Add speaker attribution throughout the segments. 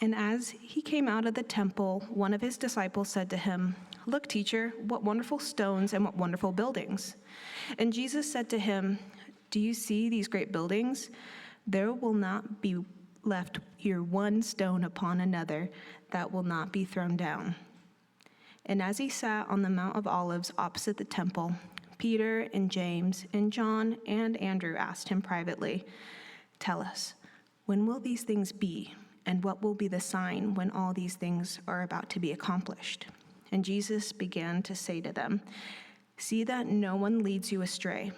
Speaker 1: And as he came out of the temple, one of his disciples said to him, "Look, teacher, what wonderful stones and what wonderful buildings." And Jesus said to him, "Do you see these great buildings? There will not be left here one stone upon another that will not be thrown down." And as he sat on the Mount of Olives opposite the temple, Peter and James and John and Andrew asked him privately, "Tell us, when will these things be? And what will be the sign when all these things are about to be accomplished?" And Jesus began to say to them, "See that no one leads you astray.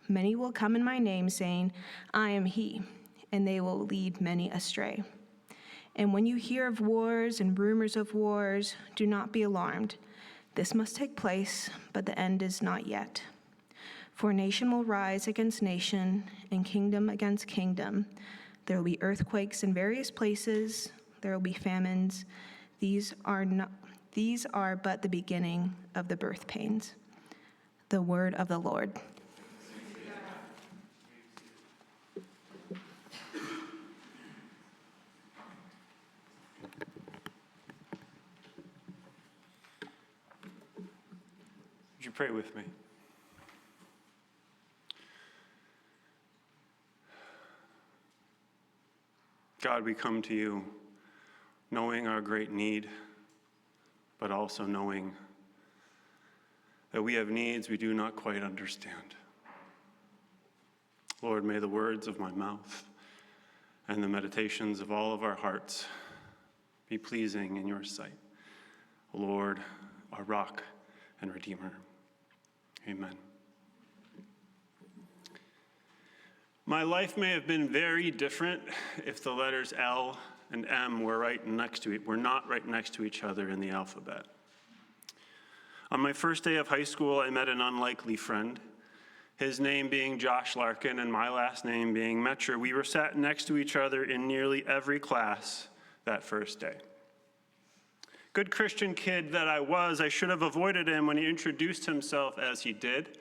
Speaker 1: Many will come in my name, saying, 'I am he,' and they will lead many astray. And when you hear of wars and rumors of wars, do not be alarmed. This must take place, but the end is not yet. For nation will rise against nation, and kingdom against kingdom. There will be earthquakes in various places. There will be famines. These are but the beginning of the birth pains." The word of the Lord.
Speaker 2: Would you pray with me? God, we come to you knowing our great need, but also knowing that we have needs we do not quite understand. Lord, may the words of my mouth and the meditations of all of our hearts be pleasing in your sight. Lord, our rock and redeemer. Amen. My life may have been very different if the letters L and M were not right next to each other in the alphabet. On my first day of high school, I met an unlikely friend, his name being Josh Larkin and my last name being Metcher. We were sat next to each other in nearly every class that first day. Good Christian kid that I was, I should have avoided him when he introduced himself as he did.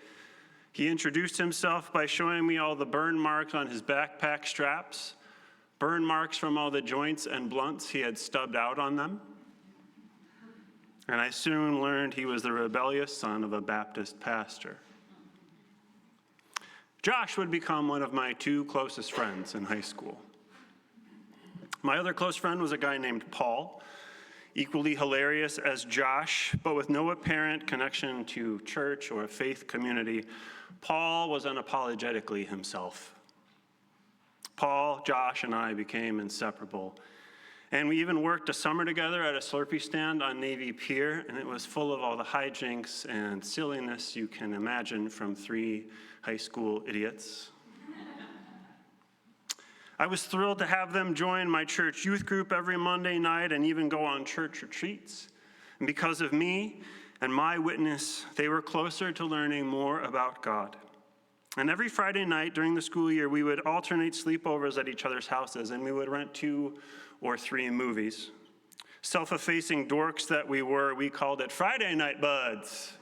Speaker 2: He introduced himself by showing me all the burn marks on his backpack straps, burn marks from all the joints and blunts he had stubbed out on them. And I soon learned he was the rebellious son of a Baptist pastor. Josh would become one of my two closest friends in high school. My other close friend was a guy named Paul, equally hilarious as Josh, but with no apparent connection to church or a faith community. Paul was unapologetically himself. Paul, Josh, and I became inseparable. And we even worked a summer together at a Slurpee stand on Navy Pier, and it was full of all the hijinks and silliness you can imagine from three high school idiots. I was thrilled to have them join my church youth group every Monday night and even go on church retreats. And because of me and my witness, they were closer to learning more about God. And every Friday night during the school year, we would alternate sleepovers at each other's houses, and we would rent 2 or 3 movies. Self-effacing dorks that we were, we called it Friday Night Buds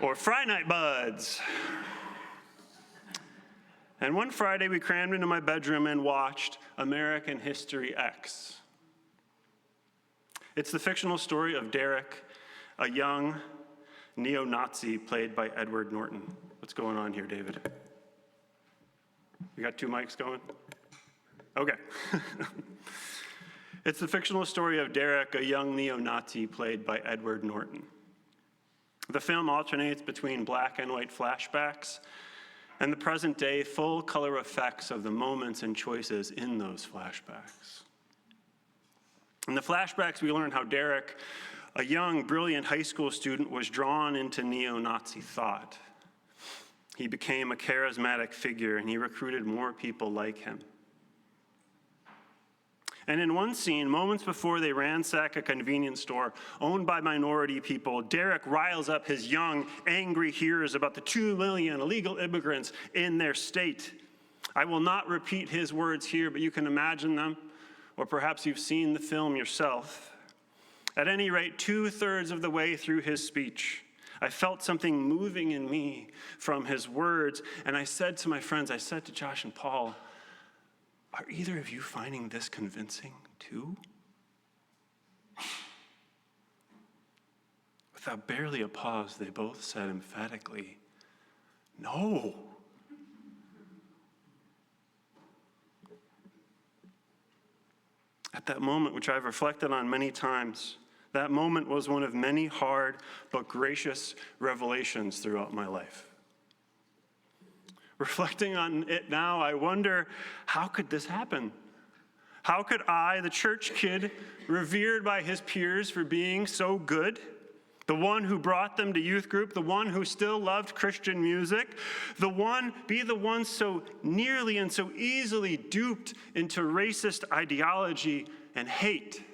Speaker 2: or Fry Night Buds. And one Friday, we crammed into my bedroom and watched American History X. It's the fictional story of Derek, a young neo-Nazi played by Edward Norton. What's going on here, David? We got 2 mics going? Okay. It's the fictional story of Derek, a young neo-Nazi played by Edward Norton. The film alternates between black and white flashbacks and the present-day full-color effects of the moments and choices in those flashbacks. In the flashbacks, we learn how Derek, a young, brilliant high school student, was drawn into neo-Nazi thought. He became a charismatic figure, and he recruited more people like him. And in one scene, moments before they ransack a convenience store owned by minority people, Derek riles up his young, angry hearers about the 2 million illegal immigrants in their state. I will not repeat his words here, but you can imagine them, or perhaps you've seen the film yourself. At any rate, 2/3 of the way through his speech, I felt something moving in me from his words, and I said to my friends, I said to Josh and Paul, are either of you finding this convincing too? Without barely a pause, they both said emphatically, "No." At that moment, which I've reflected on many times, that moment was one of many hard but gracious revelations throughout my life. Reflecting on it now, I wonder, how could this happen? How could I, the church kid, revered by his peers for being so good, the one who brought them to youth group, the one who still loved Christian music, be the one so nearly and so easily duped into racist ideology and hate?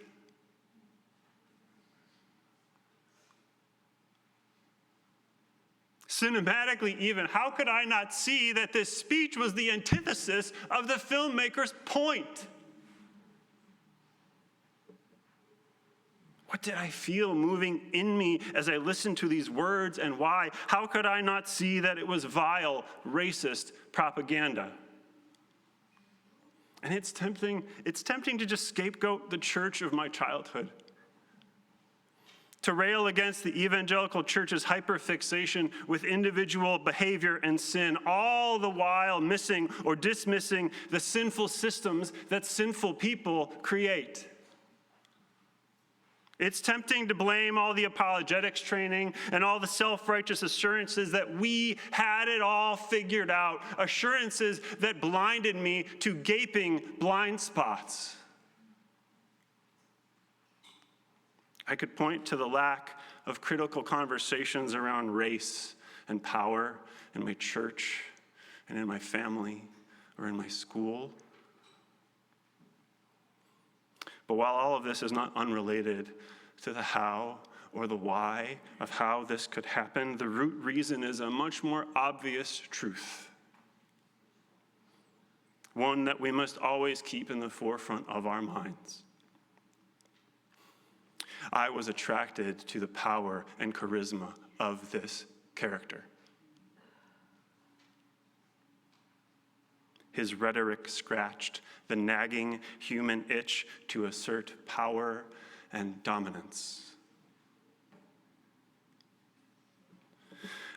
Speaker 2: Cinematically even, how could I not see that this speech was the antithesis of the filmmaker's point? What did I feel moving in me as I listened to these words, and why? How could I not see that it was vile, racist propaganda? And it's tempting to just scapegoat the church of my childhood, to rail against the evangelical church's hyperfixation with individual behavior and sin, all the while missing or dismissing the sinful systems that sinful people create. It's tempting to blame all the apologetics training and all the self-righteous assurances that we had it all figured out, assurances that blinded me to gaping blind spots. I could point to the lack of critical conversations around race and power in my church and in my family or in my school. But while all of this is not unrelated to the how or the why of how this could happen, the root reason is a much more obvious truth, one that we must always keep in the forefront of our minds. I was attracted to the power and charisma of this character. His rhetoric scratched the nagging human itch to assert power and dominance.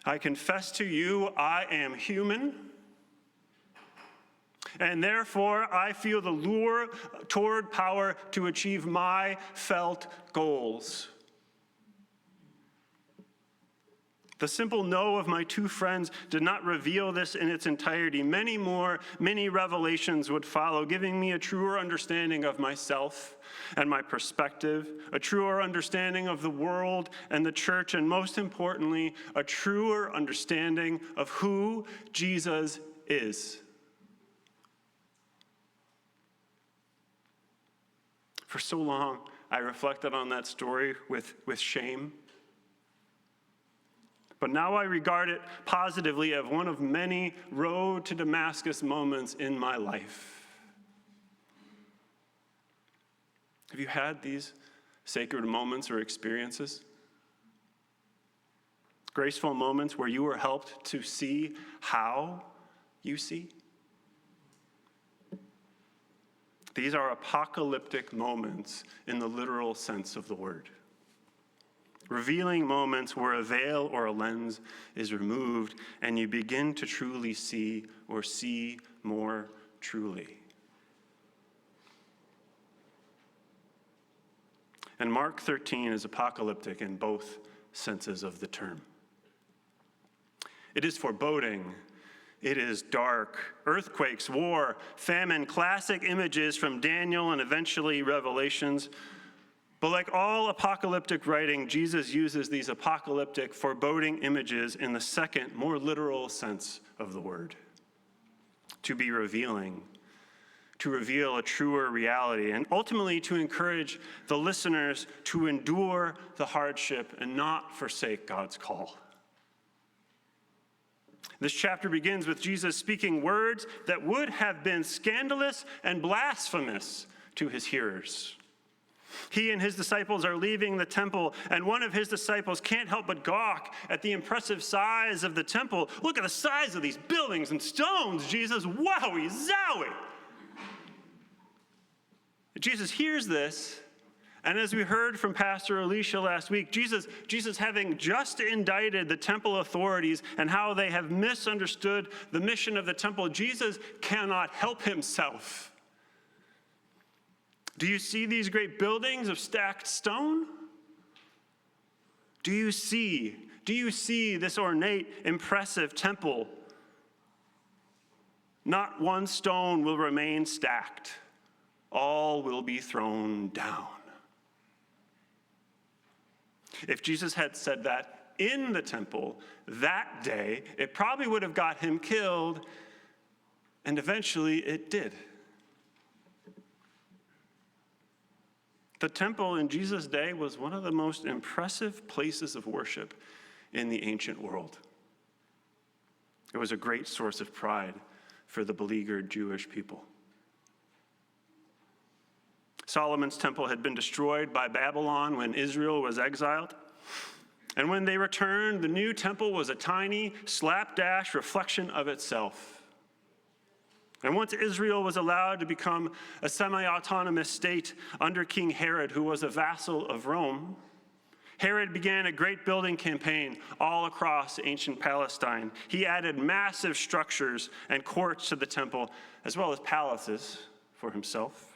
Speaker 2: I confess to you, I am human, and therefore I feel the lure toward power to achieve my felt goals. The simple no of my two friends did not reveal this in its entirety. Many revelations would follow, giving me a truer understanding of myself and my perspective, a truer understanding of the world and the church, and most importantly, a truer understanding of who Jesus is. For so long, I reflected on that story with shame. But now I regard it positively as one of many road to Damascus moments in my life. Have you had these sacred moments or experiences? Graceful moments where you were helped to see how you see? These are apocalyptic moments in the literal sense of the word. Revealing moments where a veil or a lens is removed and you begin to truly see or see more truly. And Mark 13 is apocalyptic in both senses of the term. It is foreboding. It is dark. Earthquakes, war, famine, classic images from Daniel and eventually Revelations. But like all apocalyptic writing, Jesus uses these apocalyptic, foreboding images in the second, more literal sense of the word, to be revealing, to reveal a truer reality, and ultimately to encourage the listeners to endure the hardship and not forsake God's call. This chapter begins with Jesus speaking words that would have been scandalous and blasphemous to his hearers. He and his disciples are leaving the temple, and one of his disciples can't help but gawk at the impressive size of the temple. Look at the size of these buildings and stones, Jesus. Wowie zowie. Jesus hears this, And as we heard from Pastor Alicia last week, Jesus having just indicted the temple authorities and how they have misunderstood the mission of the temple, Jesus cannot help himself. Do you see these great buildings of stacked stone? Do you see this ornate, impressive temple? Not one stone will remain stacked. All will be thrown down. If Jesus had said that in the temple that day, it probably would have got him killed, and eventually it did. The temple in Jesus' day was one of the most impressive places of worship in the ancient world. It was a great source of pride for the beleaguered Jewish people. Solomon's temple had been destroyed by Babylon when Israel was exiled. And when they returned, the new temple was a tiny, slapdash reflection of itself. And once Israel was allowed to become a semi-autonomous state under King Herod, who was a vassal of Rome, Herod began a great building campaign all across ancient Palestine. He added massive structures and courts to the temple, as well as palaces for himself.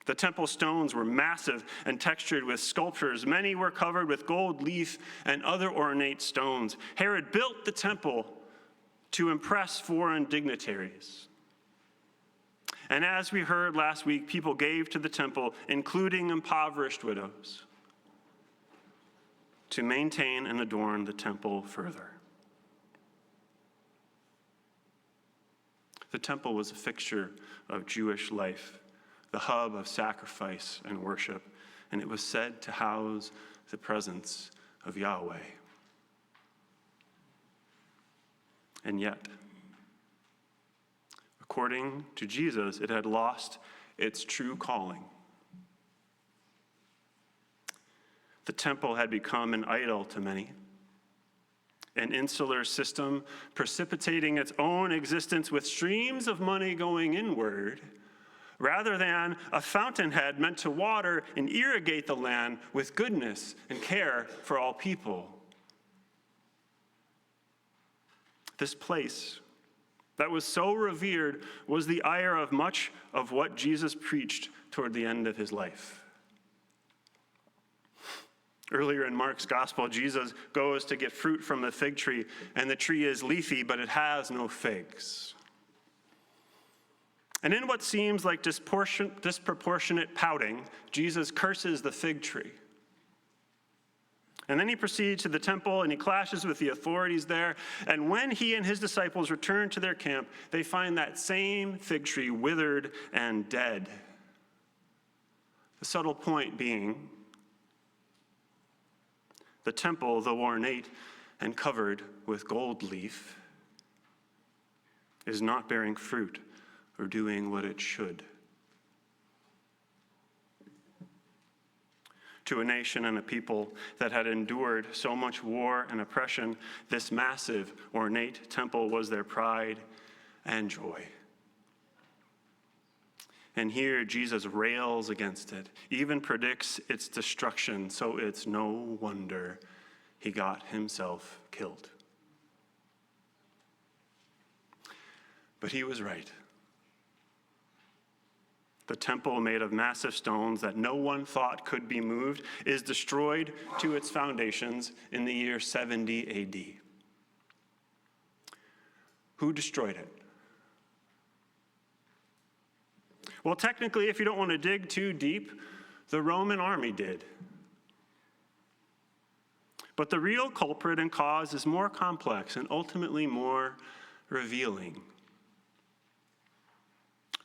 Speaker 2: The temple stones were massive and textured with sculptures. Many were covered with gold leaf and other ornate stones. Herod built the temple to impress foreign dignitaries. And as we heard last week, people gave to the temple, including impoverished widows, to maintain and adorn the temple further. The temple was a fixture of Jewish life, the hub of sacrifice and worship, and it was said to house the presence of Yahweh. And yet, according to Jesus, it had lost its true calling. The temple had become an idol to many, an insular system precipitating its own existence with streams of money going inward, rather than a fountainhead meant to water and irrigate the land with goodness and care for all people. This place that was so revered was the ire of much of what Jesus preached toward the end of his life. Earlier in Mark's gospel, Jesus goes to get fruit from the fig tree, and the tree is leafy, but it has no figs. And in what seems like disproportionate pouting, Jesus curses the fig tree. And then he proceeds to the temple and he clashes with the authorities there. And when he and his disciples return to their camp, they find that same fig tree withered and dead. The subtle point being, the temple, though ornate and covered with gold leaf, is not bearing fruit or doing what it should. To a nation and a people that had endured so much war and oppression, this massive, ornate temple was their pride and joy. And here Jesus rails against it, even predicts its destruction, so it's no wonder he got himself killed. But he was right. The temple, made of massive stones that no one thought could be moved, is destroyed to its foundations in the year 70 AD. Who destroyed it? Well, technically, if you don't want to dig too deep, the Roman army did. But the real culprit and cause is more complex and ultimately more revealing.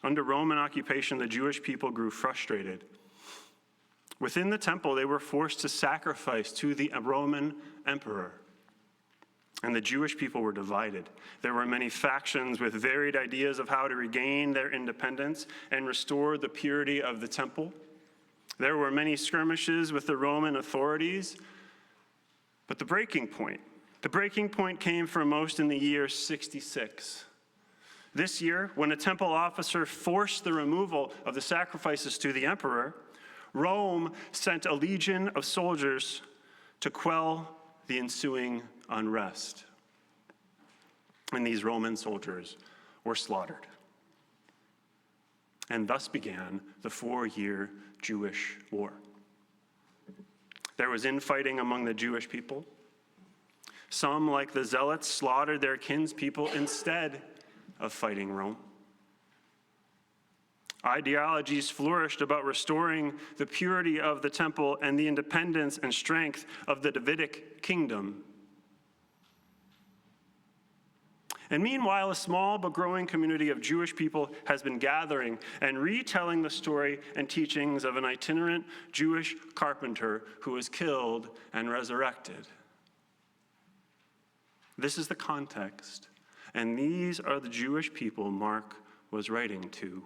Speaker 2: Under Roman occupation, the Jewish people grew frustrated. Within the temple, they were forced to sacrifice to the Roman emperor. And the Jewish people were divided. There were many factions with varied ideas of how to regain their independence and restore the purity of the temple. There were many skirmishes with the Roman authorities. But the breaking point came for most in the year 66. This year, when a temple officer forced the removal of the sacrifices to the emperor, Rome sent a legion of soldiers to quell the ensuing unrest. And these Roman soldiers were slaughtered. And thus began the 4-year Jewish war. There was infighting among the Jewish people. Some, like the Zealots, slaughtered their kinspeople instead of fighting Rome. Ideologies flourished about restoring the purity of the temple and the independence and strength of the Davidic kingdom. And meanwhile, a small but growing community of Jewish people has been gathering and retelling the story and teachings of an itinerant Jewish carpenter who was killed and resurrected. This is the context, and these are the Jewish people Mark was writing to.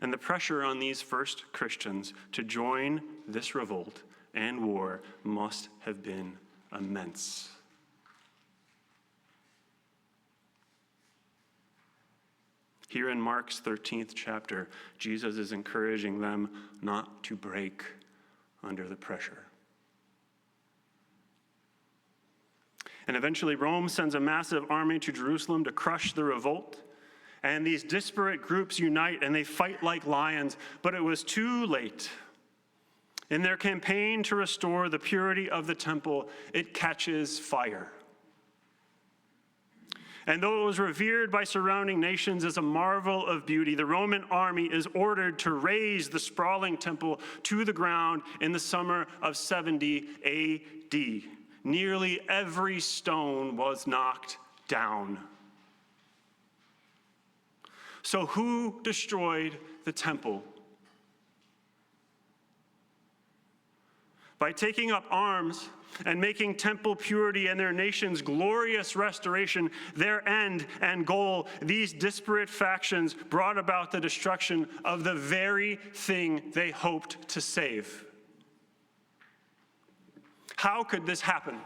Speaker 2: And the pressure on these first Christians to join this revolt and war must have been immense. Here in Mark's 13th chapter, Jesus is encouraging them not to break under the pressure. And eventually, Rome sends a massive army to Jerusalem to crush the revolt. And these disparate groups unite and they fight like lions, but it was too late. In their campaign to restore the purity of the temple, it catches fire. And though it was revered by surrounding nations as a marvel of beauty, the Roman army is ordered to raze the sprawling temple to the ground in the summer of 70 AD. Nearly every stone was knocked down. So who destroyed the temple? By taking up arms and making temple purity and their nation's glorious restoration their end and goal, these disparate factions brought about the destruction of the very thing they hoped to save. How could this happen?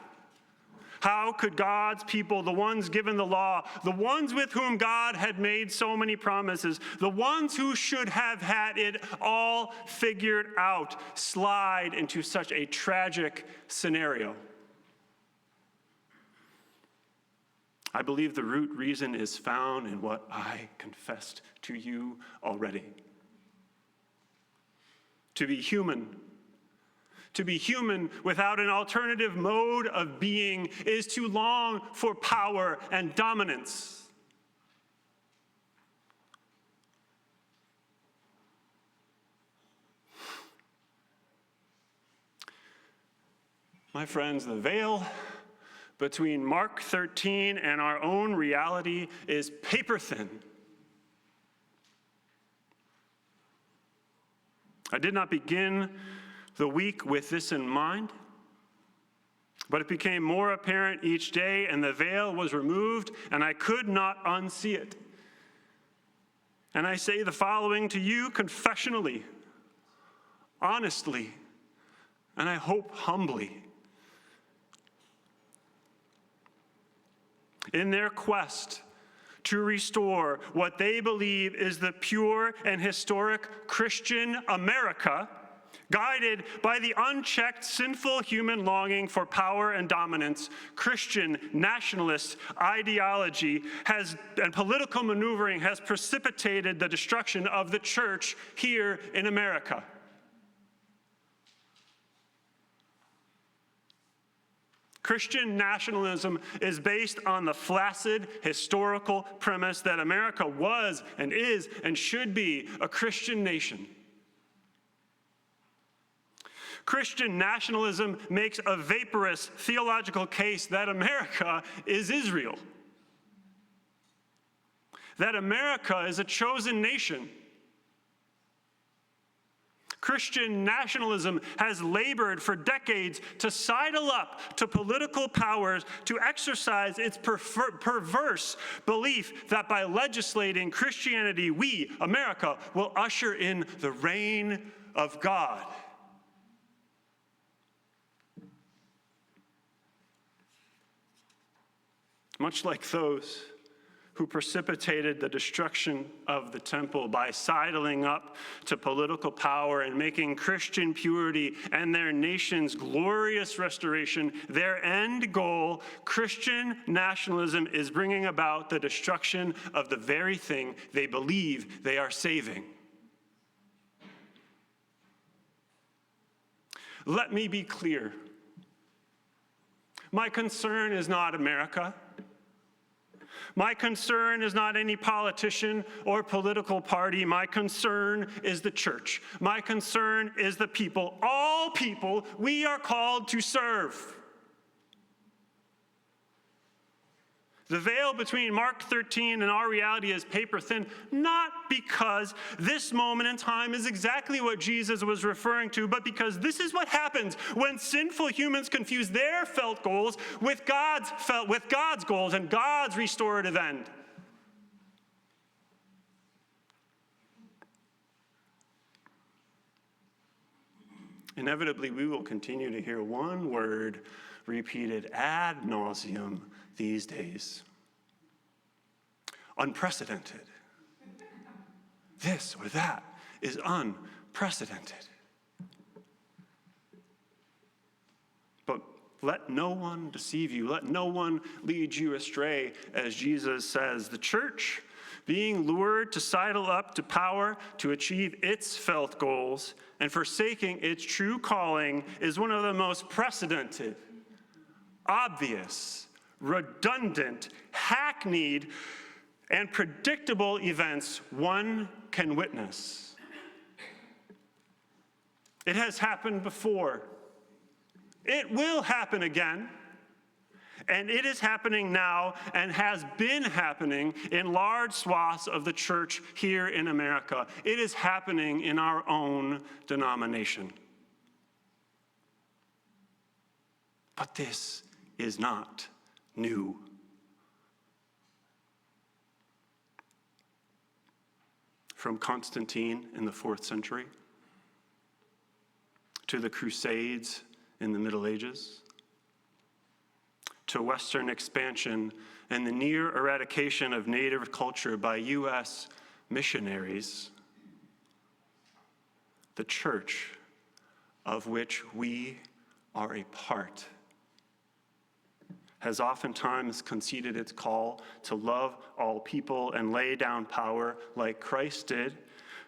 Speaker 2: How could God's people, the ones given the law, the ones with whom God had made so many promises, the ones who should have had it all figured out, slide into such a tragic scenario? I believe the root reason is found in what I confessed to you already. To be human. To be human without an alternative mode of being is to long for power and dominance. My friends, the veil between Mark 13 and our own reality is paper thin. I did not begin the week with this in mind, but it became more apparent each day, and the veil was removed, and I could not unsee it. And I say the following to you confessionally, honestly, and I hope humbly. In their quest to restore what they believe is the pure and historic Christian America, guided by the unchecked sinful human longing for power and dominance, Christian nationalist ideology and political maneuvering has precipitated the destruction of the church here in America. Christian nationalism is based on the flaccid historical premise that America was and is and should be a Christian nation. Christian nationalism makes a vaporous theological case that America is Israel, that America is a chosen nation. Christian nationalism has labored for decades to sidle up to political powers to exercise its perverse belief that by legislating Christianity, we, America, will usher in the reign of God. Much like those who precipitated the destruction of the temple by sidling up to political power and making Christian purity and their nation's glorious restoration their end goal, Christian nationalism is bringing about the destruction of the very thing they believe they are saving. Let me be clear. My concern is not America. My concern is not any politician or political party. My concern is the church. My concern is the people. All people we are called to serve. The veil between Mark 13 and our reality is paper thin, not because this moment in time is exactly what Jesus was referring to, but because this is what happens when sinful humans confuse their felt goals with God's goals and God's restorative end. Inevitably, we will continue to hear one word repeated ad nauseum these days. Unprecedented. This or that is unprecedented. But let no one deceive you. Let no one lead you astray, as Jesus says. The church, being lured to sidle up to power to achieve its felt goals and forsaking its true calling, is one of the most precedented, obvious, redundant, hackneyed, and predictable events one can witness. It has happened before. It will happen again. And it is happening now and has been happening in large swaths of the church here in America. It is happening in our own denomination. But this is not new. From Constantine in the 4th century to the Crusades in the Middle Ages to Western expansion and the near eradication of native culture by U.S. missionaries, the church of which we are a part has oftentimes conceded its call to love all people and lay down power like Christ did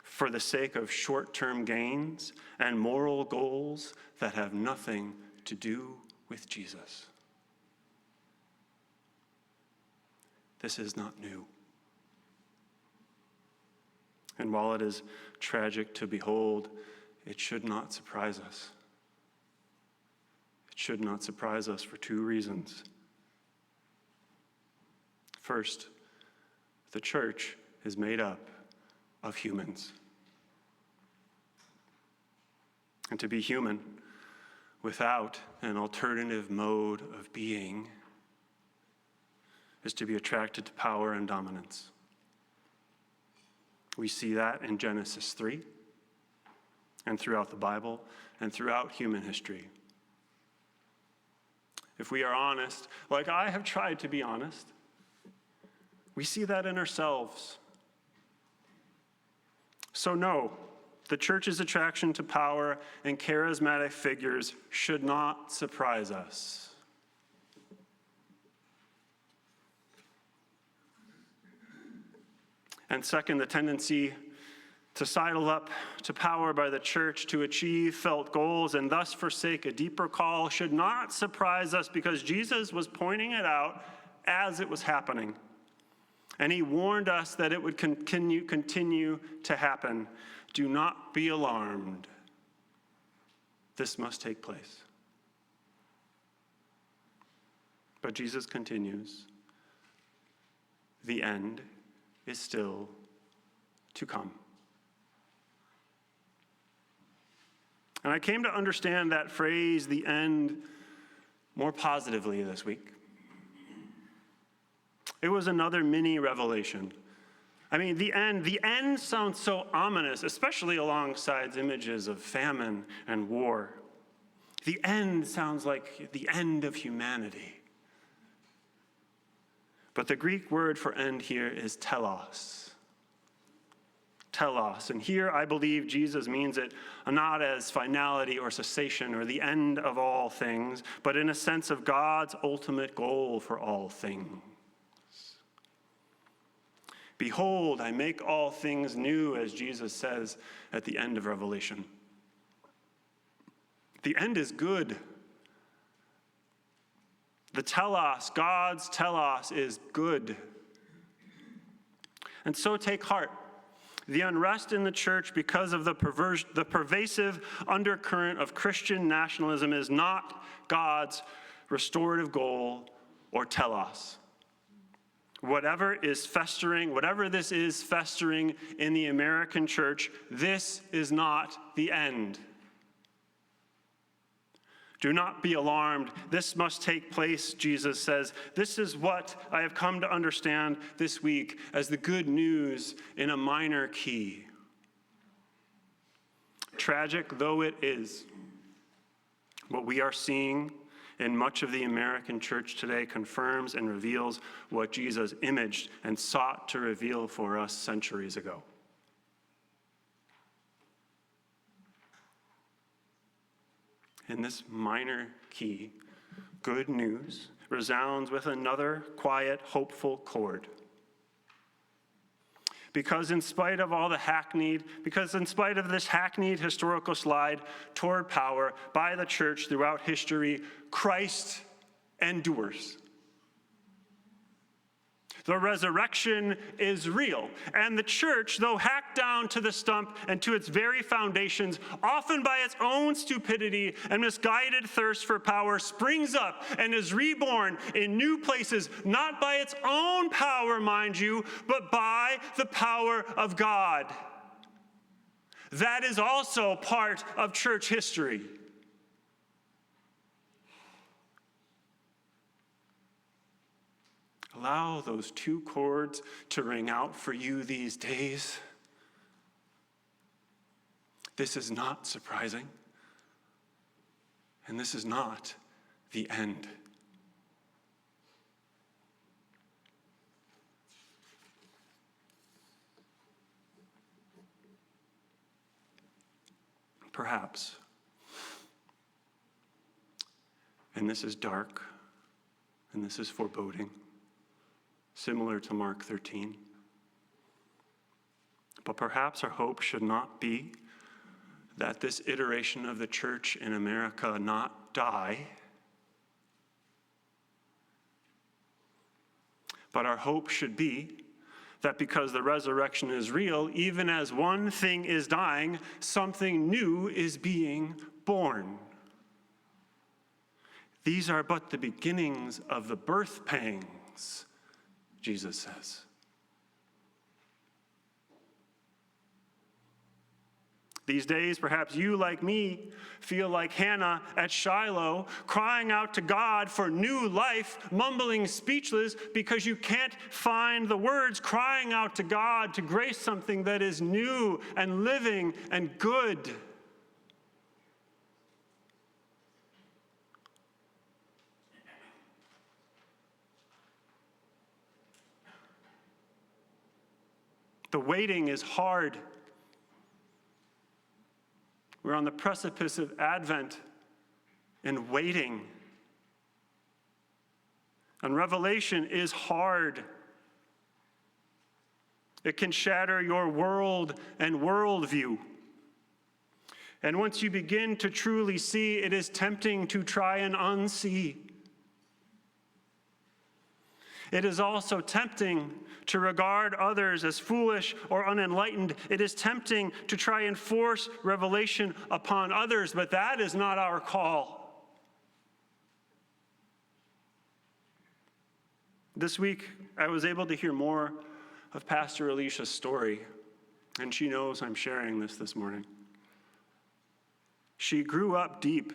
Speaker 2: for the sake of short-term gains and moral goals that have nothing to do with Jesus. This is not new. And while it is tragic to behold, it should not surprise us. It should not surprise us for 2 reasons. First, the church is made up of humans. And to be human without an alternative mode of being is to be attracted to power and dominance. We see that in Genesis 3 and throughout the Bible and throughout human history. If we are honest, like I have tried to be honest, we see that in ourselves. So no, the church's attraction to power and charismatic figures should not surprise us. And second, the tendency to sidle up to power by the church to achieve felt goals and thus forsake a deeper call should not surprise us, because Jesus was pointing it out as it was happening. And he warned us that it would continue to happen. Do not be alarmed. This must take place. But Jesus continues. The end is still to come. And I came to understand that phrase, the end, more positively this week. It was another mini revelation. I mean, the end sounds so ominous, especially alongside images of famine and war. The end sounds like the end of humanity. But the Greek word for end here is telos. Telos. And here I believe Jesus means it not as finality or cessation or the end of all things, but in a sense of God's ultimate goal for all things. Behold, I make all things new, as Jesus says at the end of Revelation. The end is good. The telos, God's telos, is good. And so take heart. The unrest in the church because of the pervasive undercurrent of Christian nationalism is not God's restorative goal or telos. Whatever this is festering in the American church, this is not the end. Do not be alarmed. This must take place, Jesus says. This is what I have come to understand this week as the good news in a minor key. Tragic though it is, what we are seeing in much of the American church today confirms and reveals what Jesus imaged and sought to reveal for us centuries ago. In this minor key, good news resounds with another quiet, hopeful chord. Because in spite of this hackneyed historical slide toward power by the church throughout history, Christ endures. The resurrection is real, and the church, though hacked down to the stump and to its very foundations, often by its own stupidity and misguided thirst for power, springs up and is reborn in new places, not by its own power, mind you, but by the power of God. That is also part of church history. Allow those two chords to ring out for you these days. This is not surprising, and this is not the end. Perhaps, and this is dark, and this is foreboding, similar to Mark 13. But perhaps our hope should not be that this iteration of the church in America not die, but our hope should be that because the resurrection is real, even as one thing is dying, something new is being born. These are but the beginnings of the birth pangs, Jesus says. These days, perhaps you, like me, feel like Hannah at Shiloh, crying out to God for new life, mumbling speechless because you can't find the words, crying out to God to grace something that is new and living and good. The waiting is hard. We're on the precipice of Advent and waiting. And Revelation is hard. It can shatter your world and worldview. And once you begin to truly see, it is tempting to try and unsee. It is also tempting to regard others as foolish or unenlightened. It is tempting to try and force revelation upon others, but that is not our call. This week, I was able to hear more of Pastor Alicia's story, and she knows I'm sharing this morning. She grew up deep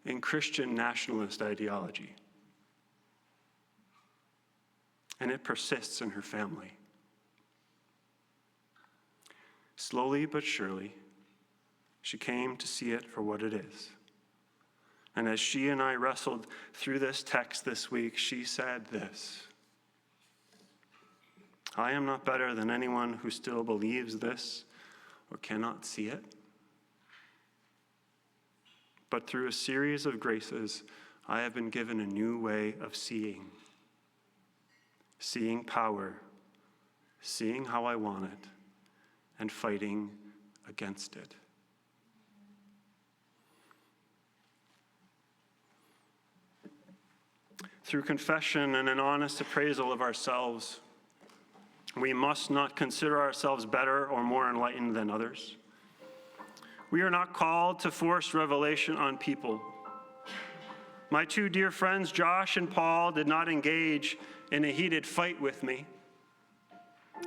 Speaker 2: in Christian nationalist ideology, and it persists in her family. Slowly but surely, she came to see it for what it is. And as she and I wrestled through this text this week, she said this: I am not better than anyone who still believes this or cannot see it. But through a series of graces, I have been given a new way of seeing power, seeing how I want it, and fighting against it. Through confession and an honest appraisal of ourselves, we must not consider ourselves better or more enlightened than others. We are not called to force revelation on people. My two dear friends, Josh and Paul, did not engage in a heated fight with me.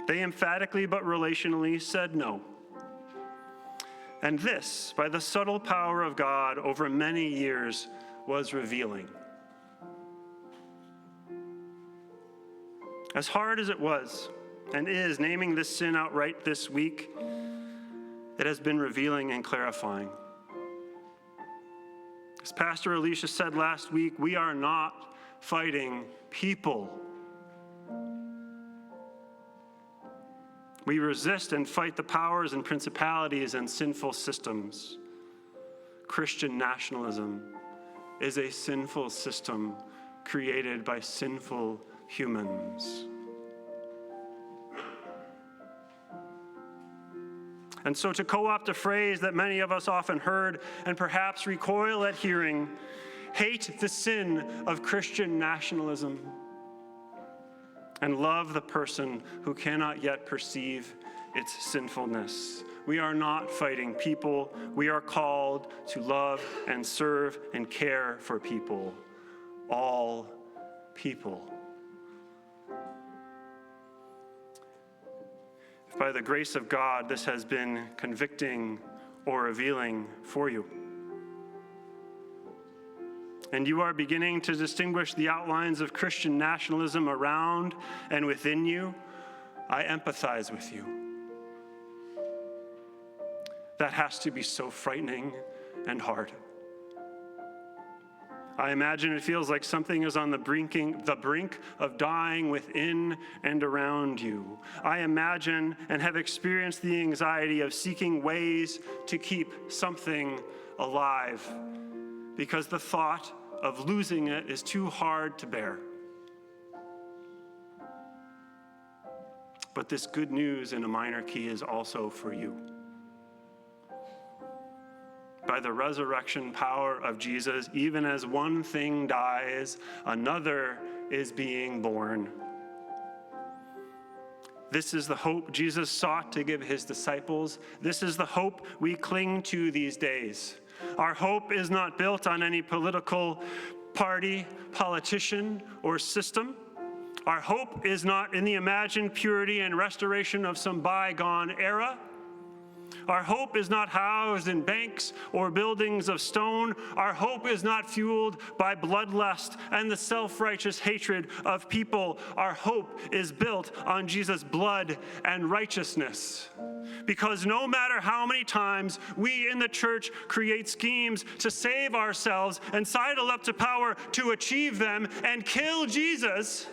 Speaker 2: They emphatically but relationally said no. And this, by the subtle power of God over many years, was revealing. As hard as it was and is naming this sin outright this week, it has been revealing and clarifying. As Pastor Alicia said last week, we are not fighting people. We resist and fight the powers and principalities and sinful systems. Christian nationalism is a sinful system created by sinful humans. And so to co-opt a phrase that many of us often heard and perhaps recoil at hearing, hate the sin of Christian nationalism and love the person who cannot yet perceive its sinfulness. We are not fighting people. We are called to love and serve and care for people, all people. If by the grace of God this has been convicting or revealing for you, and you are beginning to distinguish the outlines of Christian nationalism around and within you, I empathize with you. That has to be so frightening and hard. I imagine it feels like something is on the brink of dying within and around you. I imagine and have experienced the anxiety of seeking ways to keep something alive because the thought of losing it is too hard to bear. But this good news in a minor key is also for you. By the resurrection power of Jesus, even as one thing dies, another is being born. This is the hope Jesus sought to give his disciples. This is the hope we cling to these days. Our hope is not built on any political party, politician, or system. Our hope is not in the imagined purity and restoration of some bygone era. Our hope is not housed in banks or buildings of stone. Our hope is not fueled by bloodlust and the self-righteous hatred of people. Our hope is built on Jesus' blood and righteousness. Because no matter how many times we in the church create schemes to save ourselves and sidle up to power to achieve them and kill Jesus,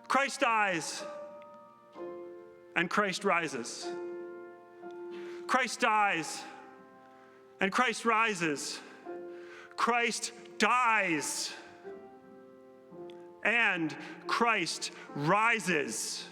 Speaker 2: Christ dies and Christ rises. Christ dies and Christ rises. Christ dies and Christ rises.